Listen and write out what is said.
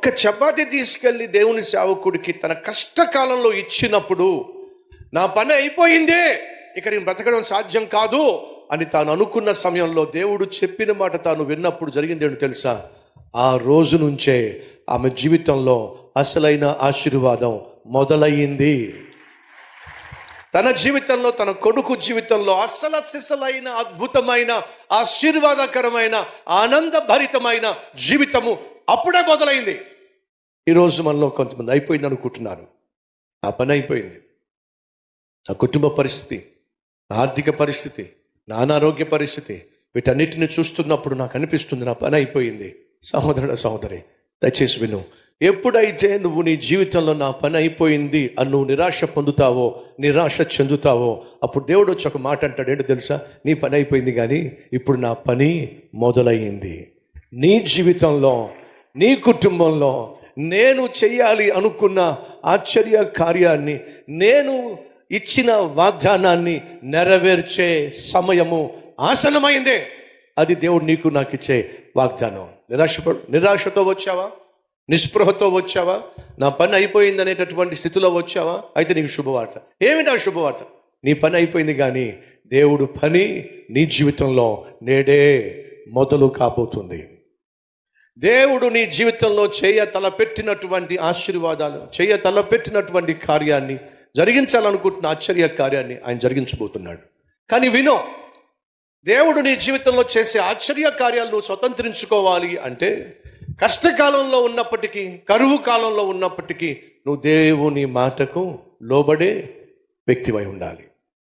ఒక్క చపాతీ తీసుకెళ్ళి దేవుని సేవకుడికి తన కష్టకాలంలో ఇచ్చినప్పుడు నా పని అయిపోయిందే, ఇక నేను బ్రతకడం సాధ్యం కాదు అని తాను అనుకున్న సమయంలో దేవుడు చెప్పిన మాట తాను విన్నప్పుడు జరిగింది ఏంటో తెలుసా? ఆ రోజు నుంచే ఆమె జీవితంలో అసలైన ఆశీర్వాదం మొదలయ్యింది. తన జీవితంలో, తన కొడుకు జీవితంలో సిసలైన అద్భుతమైన ఆశీర్వాదకరమైన ఆనందభరితమైన జీవితము అప్పుడే మొదలైంది. ఈరోజు మనలో కొంతమంది అయిపోయింది అనుకుంటున్నారు. ఆ పని అయిపోయింది. నా కుటుంబ పరిస్థితి, నా ఆర్థిక పరిస్థితి, నా అనారోగ్య పరిస్థితి, వీటన్నిటిని చూస్తున్నప్పుడు నాకు అనిపిస్తుంది నా పని అయిపోయింది. సహోదరుడు, సహోదరి, దయచేసి విను. ఎప్పుడైతే నువ్వు నీ జీవితంలో నా పని అయిపోయింది అని నువ్వు నిరాశ పొందుతావో, నిరాశ చెందుతావో, అప్పుడు దేవుడు వచ్చి ఒక మాట అంటాడు. ఏంటో తెలుసా? నీ పని అయిపోయింది, కానీ ఇప్పుడు నా పని మొదలయ్యింది. నీ జీవితంలో, నీ కుటుంబంలో నేను చెయ్యాలి అనుకున్న ఆశ్చర్య కార్యాన్ని, నేను ఇచ్చిన వాగ్దానాన్ని నెరవేర్చే సమయము ఆసన్నమైందే. అది దేవుడు నీకు నాకు ఇచ్చే వాగ్దానం. నిరాశతో వచ్చావా? నిస్పృహతో వచ్చావా? నా పని అయిపోయింది అనేటటువంటి స్థితిలో వచ్చావా? అయితే నీకు శుభవార్త. ఏమిటి ఆ శుభవార్త? నీ పని అయిపోయింది, కానీ దేవుడు పని నీ జీవితంలో నేడే మొదలు కాబోతుంది. దేవుడు నీ జీవితంలో తలపెట్టినటువంటి ఆశీర్వాదాలు, తలపెట్టినటువంటి కార్యాన్ని, జరిగించాలనుకుంటున్న ఆశ్చర్య కార్యాన్ని ఆయన జరిగించబోతున్నాడు. కానీ వినో, దేవుడు నీ జీవితంలో చేసే ఆశ్చర్య కార్యాలు నువ్వు స్వతంత్రించుకోవాలి అంటే, కష్టకాలంలో ఉన్నప్పటికీ, కరువు కాలంలో ఉన్నప్పటికీ నువ్వు దేవుని మాటకు లోబడే వ్యక్తివై ఉండాలి.